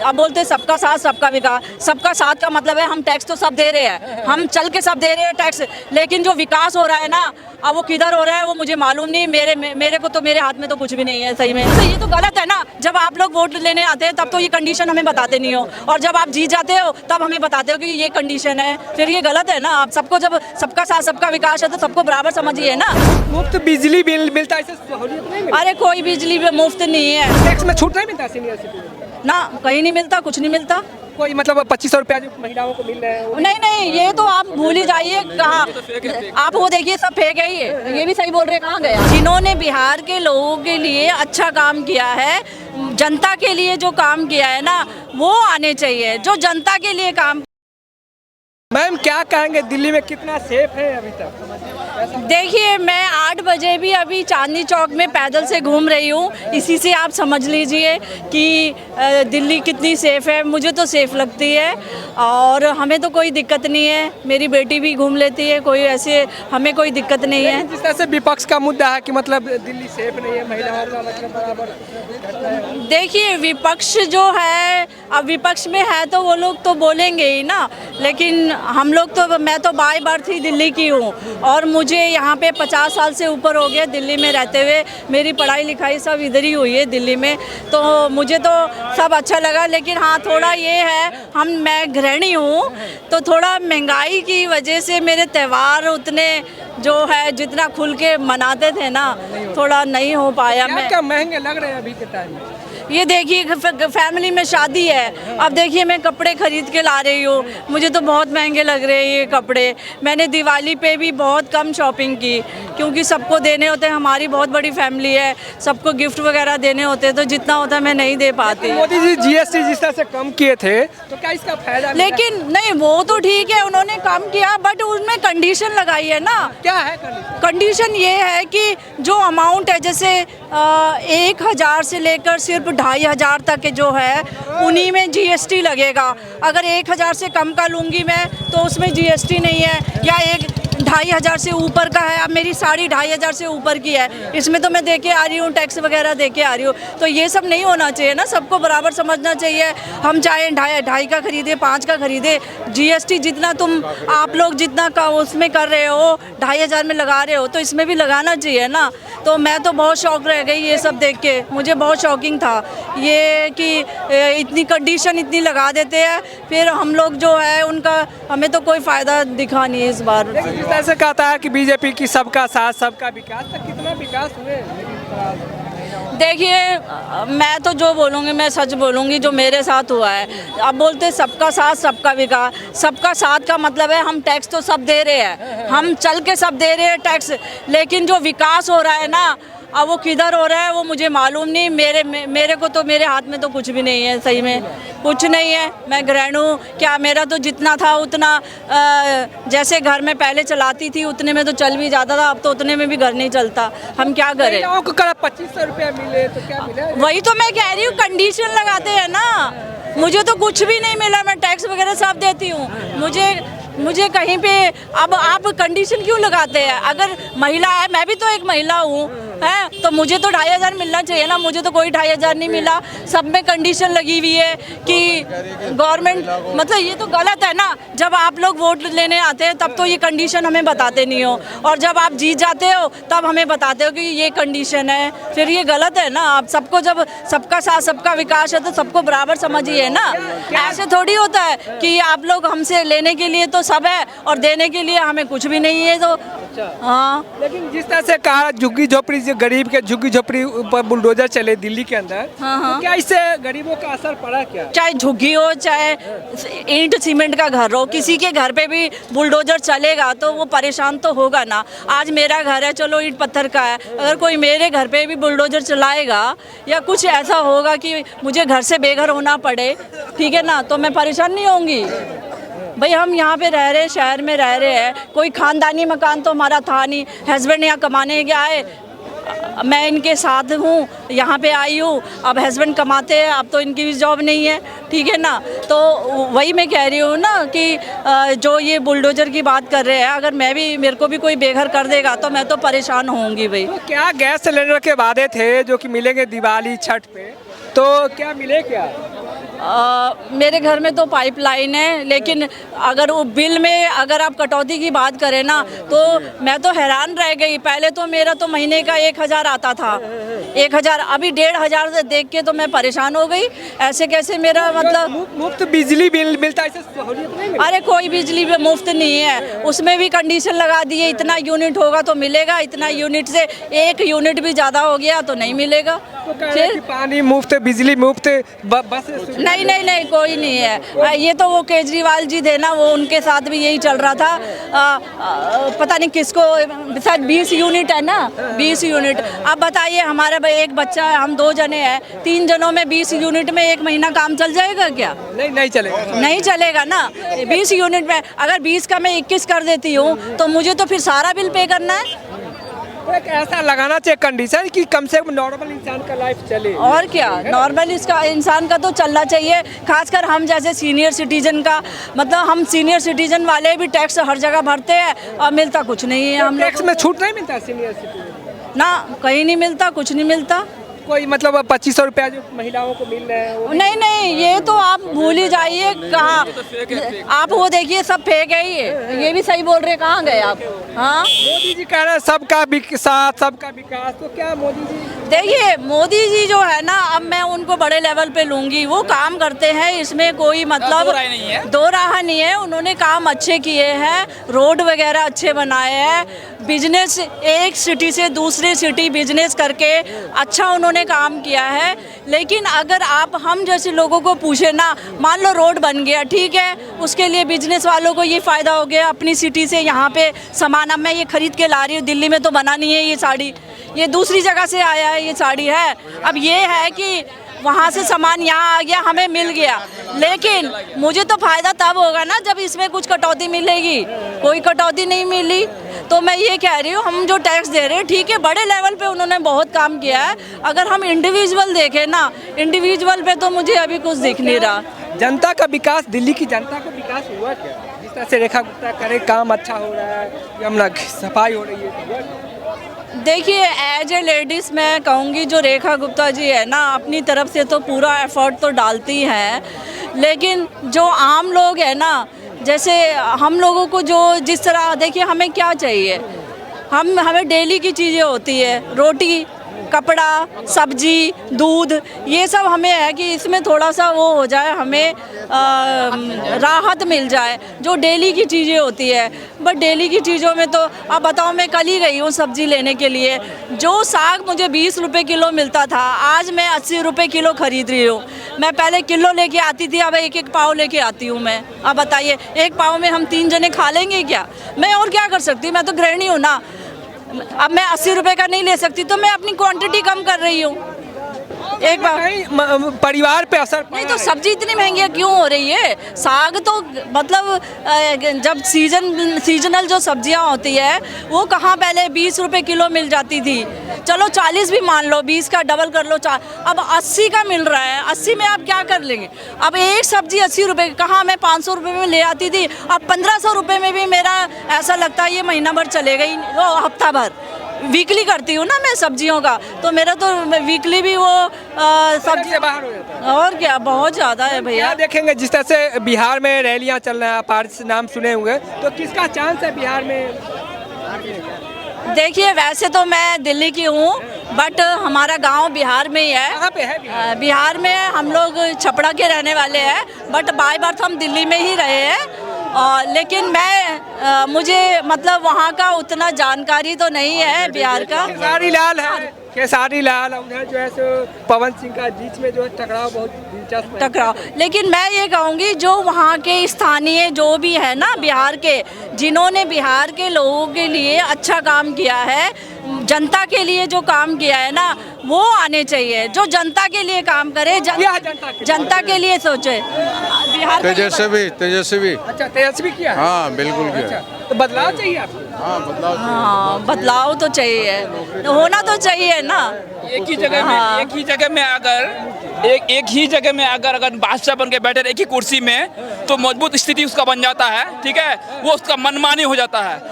अब बोलते सबका साथ सबका विकास। सबका साथ का मतलब है हम टैक्स तो सब दे रहे हैं, हम चल के सब दे रहे हैं टैक्स, लेकिन जो विकास हो रहा है ना, अब वो किधर हो रहा है वो मुझे मालूम नहीं। मेरे को तो मेरे हाथ में तो कुछ भी नहीं है सही में। तो ये तो गलत है ना, जब आप लोग वोट लेने आते हैं तब तो ये कंडीशन हमें बताते नहीं हो, और जब आप जीत जाते हो तब हमें बताते हो कि ये कंडीशन है। फिर ये गलत है ना। आप सबको जब सबका साथ सबका विकास है तो सबको बराबर समझिए ना। मुफ्त बिजली बिल मिलता है, इससे सहूलियत नहीं मिलती? अरे कोई बिजली मुफ्त नहीं है, टैक्स में छूट नहीं मिलता सीनियर सिटीजन? ना कहीं नहीं मिलता, कुछ नहीं मिलता। कोई मतलब 2500 रुपया जो महिलाओं को मिल रहे हैं वो? नहीं, ये तो आप भूल ही जाइए। कहाँ आप वो देखिए, सब फेक है ये भी सही बोल रहे हैं। कहाँ गया? जिन्होंने बिहार के लोगों के लिए अच्छा काम किया है, जनता के लिए जो काम किया है ना, वो आने चाहिए, जो जनता के लिए काम। मैम क्या कहेंगे, दिल्ली में कितना सेफ है अभी तक? देखिए, मैं 8 बजे भी अभी चांदनी चौक में पैदल से घूम रही हूँ। इसी से आप समझ लीजिए कि दिल्ली कितनी सेफ़ है। मुझे तो सेफ़ लगती है और हमें तो कोई दिक्कत नहीं है। मेरी बेटी भी घूम लेती है, कोई ऐसे हमें कोई दिक्कत नहीं है। जिस तरह से विपक्ष का मुद्दा है कि मतलब दिल्ली सेफ नहीं है, महिलाओं का मतलब बराबर। देखिए, विपक्ष जो है, अब विपक्ष में है तो वो लोग तो बोलेंगे ही ना, लेकिन हम लोग तो, मैं तो बाय बर्थ ही दिल्ली की हूँ और मुझे यहाँ पे 50 साल से ऊपर हो गया दिल्ली में रहते हुए। मेरी पढ़ाई लिखाई सब इधर ही हुई है दिल्ली में, तो मुझे तो सब अच्छा लगा। लेकिन हाँ, थोड़ा ये है, मैं गृहिणी हूँ तो थोड़ा महंगाई की वजह से मेरे त्यौहार उतने जो है जितना खुल के मनाते थे ना, थोड़ा नहीं हो पाया। क्या महंगे लग रहे हैं अभी के टाइम में? ये देखिए, फैमिली में शादी है, अब देखिए मैं कपड़े खरीद के ला रही हूँ, मुझे तो बहुत महंगे लग रहे हैं ये कपड़े। मैंने दिवाली पे भी बहुत कम शॉपिंग की, क्योंकि सबको देने होते हैं, हमारी बहुत बड़ी फैमिली है, सबको गिफ्ट वगैरह देने होते हैं, तो जितना होता है मैं नहीं दे पाती। मोदी जी जीएसटी जिस तरह से कम किए थे, तो क्या इसका फायदा? लेकिन नहीं, वो तो ठीक है, उन्होंने कम किया, बट उसमें कंडीशन लगाई है ना। क्या है कंडीशन? ये है कि जो अमाउंट है, जैसे 1000 से लेकर सिर्फ 2500 तक जो है, उन्हीं में जीएसटी लगेगा। अगर 1000 से कम का लूँगी मैं तो उसमें जीएसटी नहीं है, या 2500 से ऊपर का है। अब मेरी साड़ी 2500 से ऊपर की है, इसमें तो मैं दे के आ रही हूँ, टैक्स वगैरह दे के आ रही हूँ। तो ये सब नहीं होना चाहिए ना, सबको बराबर समझना चाहिए। हम चाहे 2.5 का खरीदे, 5 का खरीदे, जीएसटी जितना आप लोग जितना का उसमें कर रहे हो, 2500 में लगा रहे हो, तो इसमें भी लगाना चाहिए ना। तो मैं तो बहुत शौक रह गई ये सब देख के, मुझे बहुत शॉकिंग था ये कि इतनी कंडीशन इतनी लगा देते हैं, फिर हम लोग जो है उनका, हमें तो कोई फ़ायदा दिखा नहीं है इस बार। ऐसे कहता है कि बीजेपी की सबका साथ सबका विकास, तक कितना विकास हुए? देखिए, मैं तो जो बोलूँगी मैं सच बोलूँगी, जो मेरे साथ हुआ है। अब बोलते सबका साथ सबका विकास। सबका साथ का मतलब है हम टैक्स तो सब दे रहे हैं, हम चल के सब दे रहे हैं टैक्स, लेकिन जो विकास हो रहा है ना, अब वो किधर हो रहा है वो मुझे मालूम नहीं। मेरे को तो मेरे हाथ में तो कुछ भी नहीं है सही में, कुछ नहीं है। मैं गृहिणी हूँ, क्या मेरा तो जितना था उतना, जैसे घर में पहले चलाती थी उतने में तो चल भी जाता था, अब तो उतने में भी घर नहीं चलता। हम क्या करें? 2500 रुपया मिले तो क्या मिले? वही तो मैं कह रही हूँ, कंडीशन लगाते हैं ना। मुझे तो कुछ भी नहीं मिला, मैं टैक्स वगैरह सब देती हूँ। मुझे कहीं पे, अब आप कंडीशन क्यों लगाते हैं? अगर महिला है, मैं भी तो एक महिला हूँ, है, तो मुझे तो 2500 मिलना चाहिए ना। मुझे तो कोई 2500 नहीं मिला। सब में कंडीशन लगी हुई है कि गवर्नमेंट, मतलब ये तो गलत है ना। जब आप लोग वोट लेने आते हैं तब तो ये कंडीशन हमें बताते नहीं हो, और जब आप जीत जाते हो तब हमें बताते हो कि ये कंडीशन है। फिर ये गलत है ना। आप सबको, जब सबका साथ सबका विकास है तो सबको बराबर समझिए ना। ऐसे थोड़ी होता है कि आप लोग हमसे लेने के लिए तो सब है और देने के लिए हमें कुछ भी नहीं है। तो हाँ, लेकिन जिस तरह से कहा झुग्गी झोपड़ी, गरीब के झुग्गी झोपड़ी ऊपर बुलडोजर चले दिल्ली के अंदर, हाँ। तो क्या इससे गरीबों का असर पड़ा क्या? चाहे झुग्गी हो, चाहे ईंट सीमेंट का घर हो, किसी के घर पे भी बुलडोजर चलेगा तो वो परेशान तो होगा ना। आज मेरा घर है, चलो ईंट पत्थर का है, अगर कोई मेरे घर पे भी बुलडोजर चलाएगा या कुछ ऐसा होगा कि मुझे घर से बेघर होना पड़े, ठीक है ना, तो मैं परेशान नहीं होंगी। भाई हम यहाँ पे रह रहे हैं, शहर में रह रहे हैं, कोई खानदानी मकान तो हमारा था नहीं। हस्बैंड यहाँ कमाने के आए, मैं इनके साथ हूँ, यहाँ पे आई हूँ। अब हस्बैंड कमाते हैं, अब तो इनकी भी जॉब नहीं है, ठीक है ना। तो वही मैं कह रही हूँ ना कि जो ये बुलडोजर की बात कर रहे हैं, अगर मेरे को भी कोई बेघर कर देगा तो मैं तो परेशान होऊंगी भाई। तो क्या गैस सिलेंडर के वादे थे जो कि मिलेंगे दिवाली छठ पे, तो क्या मिले क्या? मेरे घर में तो पाइपलाइन है, लेकिन अगर वो बिल में अगर आप कटौती की बात करें ना तो मैं तो हैरान रह गई। पहले तो मेरा तो महीने का 1000 आता था, 1000, अभी 1500 से देख के तो मैं परेशान हो गई। ऐसे कैसे मेरा मतलब मुफ्त बिजली बिल मिलता है, इससे सहूलियत नहीं मिलती? अरे कोई बिजली भी मुफ्त नहीं है, उसमें भी कंडीशन लगा दिए, इतना यूनिट होगा तो मिलेगा, इतना यूनिट से 1 यूनिट भी ज़्यादा हो गया तो नहीं मिलेगा। तो कह रहे हैं कि पानी मुफ्त, बिजली मुफ्त, बस नहीं नहीं नहीं, कोई नहीं है। ये तो वो केजरीवाल जी थे ना, वो उनके साथ भी यही चल रहा था। पता नहीं किसको, शायद 20 यूनिट है ना, 20 यूनिट। अब बताइए, हमारा एक बच्चा है, हम 2 जने हैं, 3 जनों में 20 यूनिट में 1 महीना काम चल जाएगा क्या? नहीं चलेगा। नहीं चलेगा ना। 20 यूनिट में अगर 20 का मैं 21 कर देती हूँ तो मुझे तो फिर सारा बिल पे करना है। तो एक ऐसा लगाना चाहिए कंडीशन कि कम से कम नॉर्मल इंसान का लाइफ चले। और क्या, नॉर्मल इसका इंसान का तो चलना चाहिए। खासकर हम जैसे सीनियर सिटीजन का, मतलब हम सीनियर सिटीजन वाले भी टैक्स हर जगह भरते हैं और मिलता कुछ नहीं है। हम टैक्स में छूट नहीं मिलता सीनियर सिटीजन? ना, कहीं नहीं मिलता, कुछ नहीं मिलता। कोई मतलब 2500 रुपया जो महिलाओं को मिल रहे हैं वो नहीं नहीं, ये तो आप भूल ही जाइए। कहाँ आप वो देखिए, सब फेक है ये भी सही बोल रहे हैं। कहाँ गए आप? हाँ, मोदी जी कह रहे हैं सबका साथ सबका विकास, तो क्या मोदी जी? देखिए, मोदी जी जो है ना, अब मैं उनको बड़े लेवल पे लूंगी। वो काम करते हैं, इसमें कोई मतलब दो राह नहीं है। उन्होंने काम अच्छे किए हैं, रोड वगैरह अच्छे बनाए हैं, बिजनेस एक सिटी से दूसरी सिटी बिजनेस करके अच्छा उन्होंने काम किया है। लेकिन अगर आप हम जैसे लोगों को पूछे ना, मान लो रोड बन गया, ठीक है, उसके लिए बिजनेस वालों को ये फ़ायदा हो गया, अपनी सिटी से यहाँ पे सामान अब मैं ये खरीद के ला रही हूँ, दिल्ली में तो बना नहीं है ये साड़ी, ये दूसरी जगह से आया है ये साड़ी है। अब ये है कि वहाँ से सामान यहाँ आ गया, हमें मिल गया, लेकिन मुझे तो फ़ायदा तब होगा ना जब इसमें कुछ कटौती मिलेगी। कोई कटौती नहीं मिली, तो मैं ये कह रही हूँ, हम जो टैक्स दे रहे हैं, ठीक है, बड़े लेवल पे उन्होंने बहुत काम किया है। अगर हम इंडिविजुअल देखें ना, इंडिविजुअल पे तो मुझे अभी कुछ दिख नहीं रहा। जनता का विकास, दिल्ली की जनता का विकास हुआ क्या? जिस तरह से रेखा गुप्ता करे, काम अच्छा हो रहा है, यमुना सफाई हो रही है। देखिए, एज ए लेडीज़ मैं कहूँगी, जो रेखा गुप्ता जी है ना, अपनी तरफ से तो पूरा एफर्ट तो डालती हैं, लेकिन जो आम लोग हैं ना, जैसे हम लोगों को जो जिस तरह, देखिए हमें क्या चाहिए, हमें डेली की चीज़ें होती है, रोटी, कपड़ा, सब्जी, दूध, ये सब हमें है कि इसमें थोड़ा सा वो हो जाए, हमें राहत मिल जाए, जो डेली की चीज़ें होती है। बट डेली की चीज़ों में तो अब बताओ, मैं कल ही गई हूँ सब्ज़ी लेने के लिए, जो साग मुझे 20 रुपये किलो मिलता था, आज मैं 80 रुपये किलो खरीद रही हूँ। मैं पहले किलो लेके आती थी, अब 1-1 पाव लेके आती हूँ मैं। अब बताइए, 1 पाव में हम 3 जने खा लेंगे क्या? मैं और क्या कर सकती हूँ, मैं तो गृहिणी हूँ ना। अब मैं 80 रुपये का नहीं ले सकती, तो मैं अपनी क्वांटिटी कम कर रही हूँ। एक बार परिवार पे असर नहीं तो सब्जी इतनी महंगी क्यों हो रही है? साग तो मतलब जब सीजनल जो सब्जियां होती है, वो कहाँ पहले 20 रुपये किलो मिल जाती थी, चलो 40 भी मान लो, 20 का डबल कर लो, अब 80 का मिल रहा है। 80 में आप क्या कर लेंगे? अब एक सब्जी 80 रुपये, कहाँ मैं 500 रुपये में ले आती थी, अब 1500 रुपये में भी मेरा ऐसा लगता है ये महीना भर चलेगा ही, वो हफ्ता भर। वीकली करती हूँ ना मैं सब्जियों का, तो मेरा तो वीकली भी वो सब्जी से बाहर हो जाता है। और क्या, बहुत ज़्यादा है भैया। क्या देखेंगे, जिस तरह से बिहार में रैलियां चल रही हैं, आप आरएसएस नाम सुने होंगे, तो किसका चांस है बिहार में? देखिए, वैसे तो मैं दिल्ली की हूँ, बट हमारा गांव बिहार में ही है। कहाँ पे है बिहार? बिहार में हम लोग छपरा के रहने वाले हैं, बट बाय बर्थ हम दिल्ली में ही रहे हैं। लेकिन मुझे मतलब वहाँ का उतना जानकारी तो नहीं है बिहार का। खेसारी लाल है, खेसारी लाल, उधर जो है सो पवन सिंह का बीच में जो है टकराव बहुत दिलचस्प है। टकराव, लेकिन मैं ये कहूँगी, जो वहाँ के स्थानीय जो भी है ना बिहार के, जिन्होंने बिहार के लोगों के लिए अच्छा काम किया है, जनता के लिए जो काम किया है ना, वो आने चाहिए। जो जनता के लिए काम करे, जनता के लिए सोचे। बिहार तेजस्वी अच्छा, तेजस्वी किया है? हाँ बिल्कुल किया। अच्छा, तो बदलाव चाहिए आपको? हाँ, बदलाव तो चाहिए, होना तो चाहिए ना। एक ही जगह में एक ही जगह में अगर बादशाह बन के बैठे एक ही कुर्सी में, तो मजबूत स्थिति उसका बन जाता है, ठीक है, वो उसका मनमानी हो जाता है।